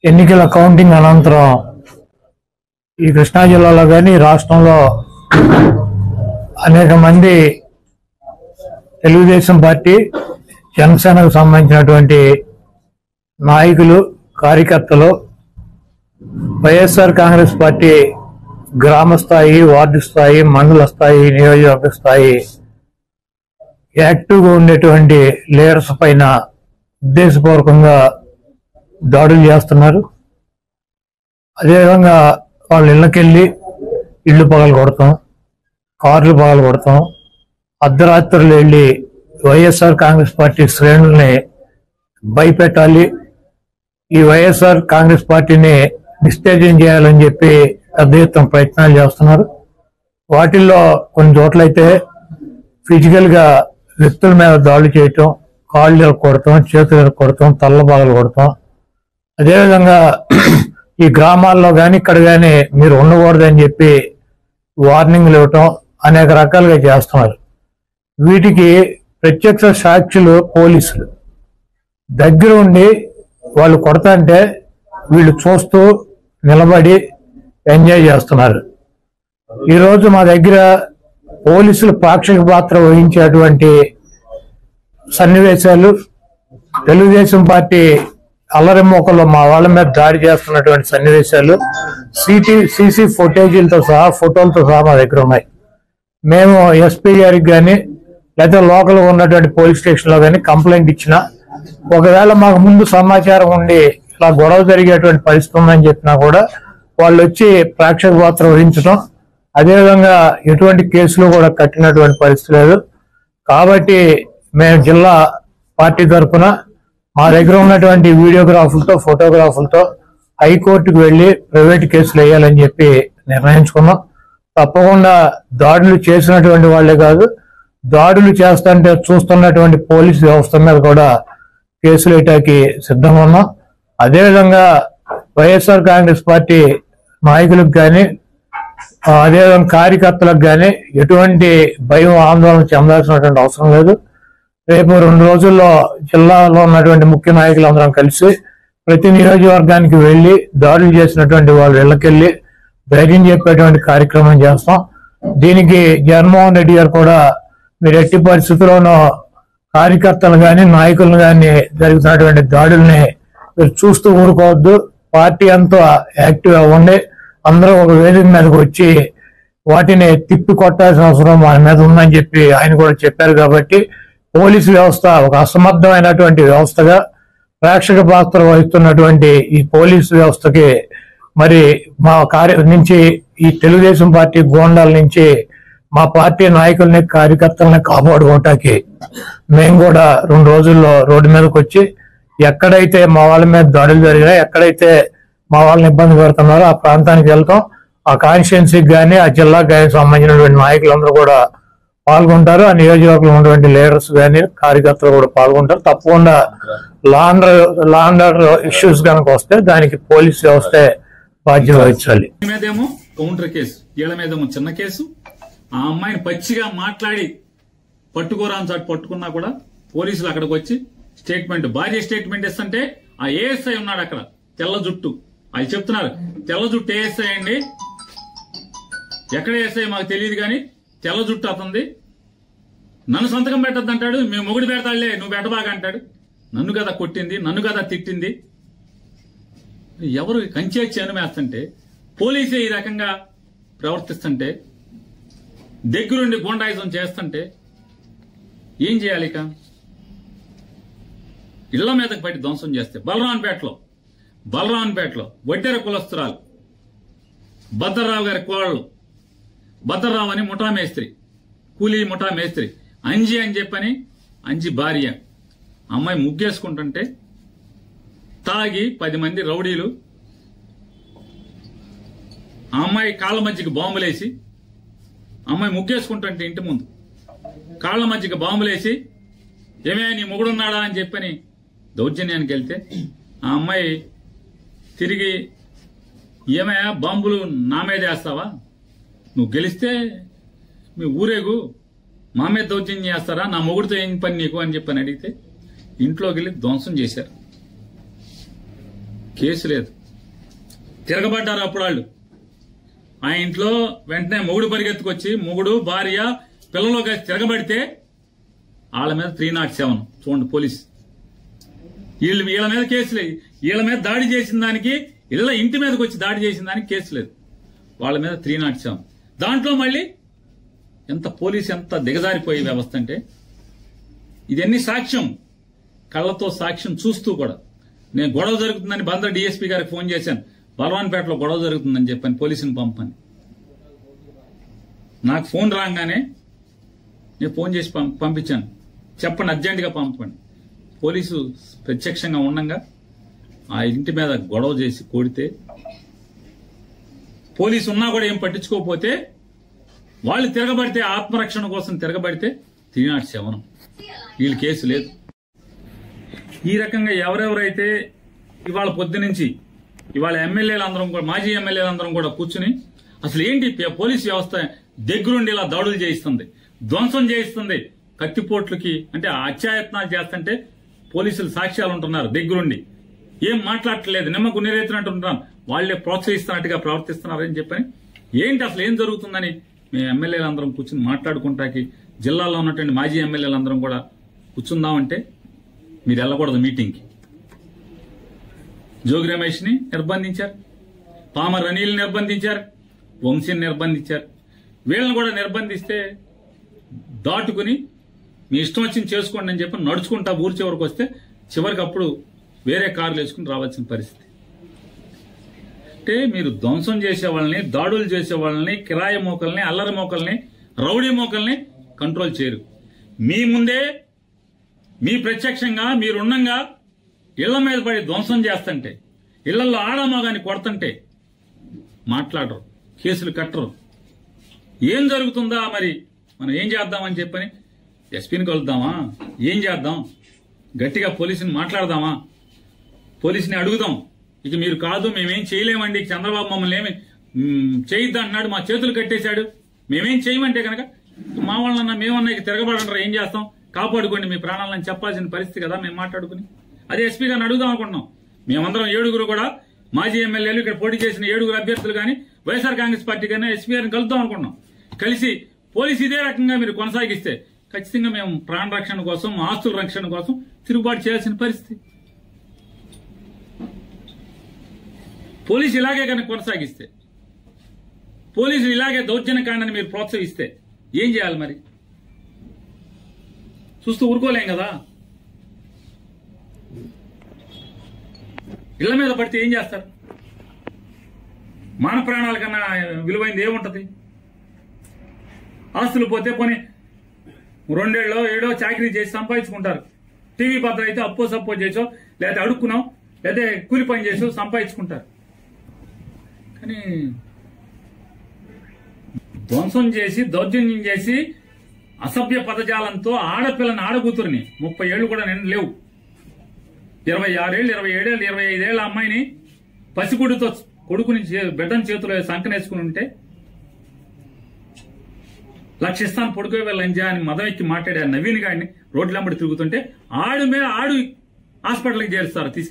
ఎన్నికల కౌంటింగ్ అనంతరం ఈ కృష్ణా జిల్లాలో కానీ రాష్ట్రంలో అనేక మంది తెలుగుదేశం పార్టీ జనసేనకు సంబంధించినటువంటి నాయకులు కార్యకర్తలు వైఎస్ఆర్ కాంగ్రెస్ పార్టీ గ్రామ స్థాయి, వార్డు స్థాయి, మండల స్థాయి, నియోజకవర్గ స్థాయి యాక్టివ్గా ఉండేటువంటి లీడర్స్ పైన ఉద్దేశపూర్వకంగా దాడులు చేస్తున్నారు. అదేవిధంగా వాళ్ళ ఇళ్ళకెళ్ళి ఇళ్ళు పగలు కొడతాం, కార్లు పగలు కొడతాం, అర్ధరాత్రులు వెళ్ళి వైఎస్ఆర్ కాంగ్రెస్ పార్టీ శ్రేణుల్ని భయపెట్టాలి, ఈ వైఎస్ఆర్ కాంగ్రెస్ పార్టీని డిస్టేజం చేయాలని చెప్పి పెద్ద ఎత్తున ప్రయత్నాలు చేస్తున్నారు. వాటిల్లో కొన్ని చోట్లయితే ఫిజికల్ గా వ్యక్తుల మీద దాడులు చేయటం, కాళ్ళు కొడతాం, చేతులు కొడతాం, తల్ల బాగలు కొడతాం. అదేవిధంగా ఈ గ్రామాల్లో కానీ ఇక్కడ కానీ మీరు ఉండకూడదని చెప్పి వార్నింగ్లు ఇవ్వటం అనేక రకాలుగా చేస్తున్నారు. వీటికి ప్రత్యక్ష సాక్షులు పోలీసులు దగ్గర ఉండి వాళ్ళు కొడతాంటే వీళ్ళు చూస్తూ నిలబడి ఎంజాయ్ చేస్తున్నారు. ఈరోజు మా దగ్గర పోలీసులు పాక్షిక పాత్ర వహించేటువంటి సన్నివేశాలు, తెలుగుదేశం పార్టీ అల్లరి మోకల్లో మా వాళ్ళ మీద దాడి చేస్తున్నటువంటి సన్నివేశాలు సీసీ ఫుటేజీలతో సహా, ఫోటోలతో సహా మా దగ్గర ఉన్నాయి. మేము ఎస్పీ గారికి కానీ లేదా లోకల్గా ఉన్నటువంటి పోలీస్ స్టేషన్లో కానీ కంప్లైంట్ ఇచ్చినా, ఒకవేళ మాకు ముందు సమాచారం ఉండి ఇలా గొడవ జరిగేటువంటి పరిస్థితి ఉందని చెప్పినా కూడా వాళ్ళు వచ్చి ప్రేక్షక పాత్ర వహించడం, అదేవిధంగా ఎటువంటి కేసులు కూడా కట్టినటువంటి పరిస్థితి లేదు. కాబట్టి మేము జిల్లా పార్టీ తరఫున మా దగ్గర ఉన్నటువంటి వీడియోగ్రాఫులతో, ఫోటోగ్రాఫులతో హైకోర్టుకు వెళ్లి ప్రైవేట్ కేసులు వేయాలని చెప్పి నిర్ణయించుకున్నాం. తప్పకుండా దాడులు చేసినటువంటి వాళ్లే కాదు, దాడులు చేస్తుంటే చూస్తున్నటువంటి పోలీసు వ్యవస్థ మీద కూడా కేసులు వేయటానికి సిద్ధంగా ఉన్నాం. అదేవిధంగా వైఎస్ఆర్ కాంగ్రెస్ పార్టీ నాయకులకు కానీ అదేవిధంగా కార్యకర్తలకు కానీ ఎటువంటి భయం, ఆందోళన చెందాల్సినటువంటి అవసరం లేదు. రేపు 2 రోజుల్లో జిల్లాలో ఉన్నటువంటి ముఖ్య నాయకులందరం కలిసి ప్రతి నియోజకవర్గానికి వెళ్లి దాడులు చేసినటువంటి వాళ్ళ ఇళ్లకెళ్లి ధైర్యం చెప్పేటువంటి కార్యక్రమం చేస్తాం. దీనికి జగన్మోహన్ రెడ్డి గారు కూడా మీరు ఎట్టి పరిస్థితుల్లోనూ కార్యకర్తలు కానీ నాయకులను కానీ జరుగుతున్నటువంటి దాడుల్ని మీరు చూస్తూ ఊరుకోవద్దు, పార్టీ అంతా యాక్టివ్ అవ్వండి, అందరూ ఒక వేదిక మీదకి వచ్చి వాటిని తిప్పి కొట్టాల్సిన అవసరం మన మీద ఉందని చెప్పి ఆయన కూడా చెప్పారు. కాబట్టి పోలీసు వ్యవస్థ ఒక అసమర్థమైనటువంటి వ్యవస్థగా ప్రేక్షక పాత్ర వహిస్తున్నటువంటి ఈ పోలీసు వ్యవస్థకి మరి మా నుంచి ఈ తెలుగుదేశం పార్టీ గోండాల నుంచి మా పార్టీ నాయకుల్ని, కార్యకర్తల్ని కాపాడుకోవటానికి మేము కూడా 2 రోజుల్లో రోడ్డు మీదకి వచ్చి ఎక్కడైతే మా వాళ్ళ మీద దాడులు జరిగినా, ఎక్కడైతే మా వాళ్ళని ఇబ్బంది పెడుతున్నారో ఆ ప్రాంతానికి వెళ్తాం. ఆ కాన్స్టిట్యున్సీకి కానీ ఆ జిల్లాకు కానీ సంబంధించినటువంటి నాయకులందరూ కూడా పాల్గొంటారు. ఆ నియోజకవర్గంలో ఉన్నటువంటి లీడర్స్ కానీ కార్యకర్తలు కూడా పాల్గొంటారు. తప్పకుండా లా అండ్ ఆర్డర్ ఇష్యూస్ కనుక వస్తే దానికి పోలీస్ వ్యవస్థే బాధ్యత వహించాలి. మీదేమో కౌంటర్ కేసు, వీళ్ళ మీదేమో చిన్న కేసు. ఆ అమ్మాయిని పచ్చిగా మాట్లాడి పట్టుకోరాని చాటు పట్టుకున్నా కూడా పోలీసులు అక్కడికి వచ్చి స్టేట్మెంట్, భార్య స్టేట్మెంట్ ఇస్తుంటే ఆ ఏఎస్ఐ ఉన్నాడు అక్కడ, తెల్ల జుట్టు, అది చెప్తున్నారు తెల్ల జుట్టు ఏఎస్ఐ అండి, ఎక్కడ ఏఎస్ఐ మాకు తెలియదు కానీ తెల్ల జుట్టు అతంది, నన్ను సంతకం పెట్టద్దు అంటాడు, మేము మొగుడు పెడతాడులే నువ్వు పెట్టబాగా అంటాడు. నన్ను కదా కొట్టింది, నన్ను కదా తిట్టింది. ఎవరు కంచే చేనుమేస్తుంటే పోలీసే ఈ రకంగా ప్రవర్తిస్తుంటే, దగ్గరుండి గూండాయిజం చేస్తుంటే ఏం చేయాలి? ఇక ఇళ్ల మీదకి పట్టి ధ్వంసం చేస్తే బలరాన్పేటలో వడ్డెర కులస్తురాలు భద్రరావు గారి కోడలు, భద్రరావు అని ముఠా మేస్త్రి, కూలీ ముఠా మేస్త్రి, అంజి అని చెప్పని అంజి భార్య అమ్మాయి ముగ్గేసుకుంటుంటే తాగి 10 మంది రౌడీలు ఆ అమ్మాయి కాళ్ళ మధ్యకి బాంబులేసి, అమ్మాయి ముగ్గేసుకుంటుంటే ఇంటి ముందు కాళ్ల మధ్యకి బాంబులేసి ఏమే నీ మొగుడున్నాడా అని చెప్పని దౌర్జన్యానికి వెళ్తే ఆ అమ్మాయి తిరిగి ఏమయ్యా బాంబులు నా మీద వేస్తావా, నువ్వు గెలిస్తే మీ ఊరేగు మా మీద దౌర్జన్యం చేస్తారా, నా మొగుడితో ఏం పని నీకు అని చెప్పని అడిగితే ఇంట్లోకి వెళ్ళి ధ్వంసం చేశారు. కేసు లేదు. తిరగబడ్డారు అప్పుడు వాళ్ళు. ఆ ఇంట్లో వెంటనే మొగుడు పరిగెత్తుకొచ్చి మొగుడు భార్య పిల్లలు కలిసి తిరగబడితే వాళ్ళ మీద 307 చూడండి పోలీస్. వీళ్ళ మీద కేసు లేదు. వీళ్ళ మీద దాడి చేసిన దానికి, ఇంటి మీదకి వచ్చి దాడి చేసిన దానికి కేసు లేదు. వాళ్ళ మీద 307. దాంట్లో మళ్ళీ పోలీసు ఎంత దిగజారిపోయే వ్యవస్థ అంటే, ఇదన్నీ సాక్ష్యం, కళ్లతో సాక్ష్యం చూస్తూ కూడా. నేను గొడవ జరుగుతుందని బందర్ డీఎస్పీ గారికి ఫోన్ చేశాను. బలవాన్పేటలో గొడవ జరుగుతుందని చెప్పాను, పోలీసుని పంపని. నాకు ఫోన్ రాగానే నేను ఫోన్ చేసి పంపించాను, చెప్పండి అర్జెంటుగా పంపండి. పోలీసు ప్రత్యక్షంగా ఉండగా ఆ ఇంటి మీద గొడవ చేసి కొడితే, పోలీసు ఉన్నా కూడా ఏం పట్టించుకోకపోతే, వాళ్ళు తిరగబడితే, ఆత్మరక్షణ కోసం తిరగబడితే 307. వీళ్ళు కేసు లేదు. ఈ రకంగా ఎవరెవరైతే ఇవాళ పొద్దునుంచి ఇవాళ ఎమ్మెల్యేలందరం కూడా, మాజీ ఎమ్మెల్యేలందరం కూడా కూర్చుని అసలు ఏంటి పోలీసు వ్యవస్థ దగ్గరుండి ఇలా దాడులు చేయిస్తుంది, ధ్వంసం చేయిస్తుంది, కత్తిపోట్లకి అంటే అత్యాయత్నాలు చేస్తుంటే పోలీసులు సాక్ష్యాలు ఉంటున్నారు దగ్గరుండి, ఏం మాట్లాడట్లేదు, నిమ్మకు నీరెత్తినట్టు ఉంటున్నారు, వాళ్లే ప్రోత్సహిస్తున్నట్టుగా ప్రవర్తిస్తున్నారని చెప్పని ఏంటి అసలు ఏం జరుగుతుందని మేము ఎమ్మెల్యేలందరం కూర్చుని మాట్లాడుకుంటాకి, జిల్లాలో ఉన్నటువంటి మాజీ ఎమ్మెల్యేలందరం కూడా కూర్చుందామంటే మీరు వెళ్ళకూడదు మీటింగ్కి. జోగి రమేష్ ని నిర్బంధించారు, పామర్ అనిల్ నిర్బంధించారు, వంశీని నిర్బంధించారు. వీళ్ళని కూడా నిర్బంధిస్తే దాటుకుని మీ ఇష్టం వచ్చింది చేసుకోండి అని చెప్పి నడుచుకుంటా ఊరి చివరికి వస్తే, చివరికి అప్పుడు వేరే కార్లు వేసుకుని రావాల్సిన పరిస్థితి. అంటే మీరు ధ్వంసం చేసే వాళ్ళని, దాడులు చేసే వాళ్ళని, కిరాయి మోకల్ని, అల్లరి మోకల్ని, రౌడీ మోకల్ని కంట్రోల్ చేయరు. మీ ముందే మీ ప్రత్యక్షంగా మీరుండగా ఇళ్ల మీద పడి ధ్వంసం చేస్తుంటే, ఇళ్లలో ఆడమగాని కొడుతుంటే మాట్లాడరు, కేసులు కట్టరు. ఏం జరుగుతుందా మరి, మనం ఏం చేద్దామని చెప్పని ఎస్పీని కలుద్దామా, ఏం చేద్దాం, గట్టిగా పోలీసుని మాట్లాడదామా, పోలీసుని అడుగుదాం, ఇక మీరు కాదు మేమేం చేయలేమండి, చంద్రబాబు మమ్మల్ని ఏమి చేయొద్దు అంటున్నాడు, మా చేతులు కట్టేశాడు, మేమేం చేయమంటే కనుక మా వాళ్ళన్నా మేమన్నా ఇక తిరగబడంటారా, ఏం చేస్తాం, కాపాడుకోండి మీ ప్రాణాలని చెప్పాల్సిన పరిస్థితి కదా మేము మాట్లాడుకుని. అదే ఎస్పీ గారిని అడుగుదాం అనుకుంటున్నాం. మేమందరం 7 కూడా మాజీ ఎమ్మెల్యేలు, ఇక్కడ పోటీ చేసిన 7 అభ్యర్థులు కానీ వైఎస్ఆర్ కాంగ్రెస్ పార్టీ కానీ ఎస్పీ గారిని కలుద్దాం అనుకుంటున్నాం. కలిసి పోలీసు ఇదే రకంగా మీరు కొనసాగిస్తే ఖచ్చితంగా మేము ప్రాణ రక్షణ కోసం, ఆస్తుల రక్షణ కోసం తిరుగుబాటు చేయాల్సిన పరిస్థితి. పోలీసు ఇలాగే కనుక కొనసాగిస్తే, పోలీసులు ఇలాగే దౌర్జన్యకాండని మీరు ప్రోత్సహిస్తే ఏం చేయాలి మరి? చూస్తూ ఊరుకోలేం కదా. ఇళ్ల మీద పడితే ఏం చేస్తారు? మాన ప్రాణాల కన్నా విలువైంది ఏముంటది? ఆస్తులు పోతే పోనీ 2 ఏళ్ళో 7 చాకరీ చేసి సంపాదించుకుంటారు. టీవీ భద్ర అయితే అప్పో సప్పో చేసో, లేదా అడుక్కున్నాం, లేదా కూలి పని చేసో సంపాదించుకుంటారు. కానీ ధ్వంసం చేసి, దౌర్జన్యం చేసి, అసభ్య పదజాలంతో ఆడపిల్లని, ఆడకూతురిని 30 ఏళ్లు కూడా నేను లేవు, 26 ఏళ్ళు, 27 ఏళ్ళు, 25 ఏళ్ల అమ్మాయిని పసిగుడితో కొడుకుని బిడ్డని చేతిలో సంకనేసుకుని ఉంటే, లక్షిస్తాను పొడుకో లంజా అని మదం ఎక్కి మాట్లాడారు నవీన్ గారిని రోడ్లెంబడి తిరుగుతుంటే ఆడు హాస్పిటల్కి చేరుస్తారు తీసుకు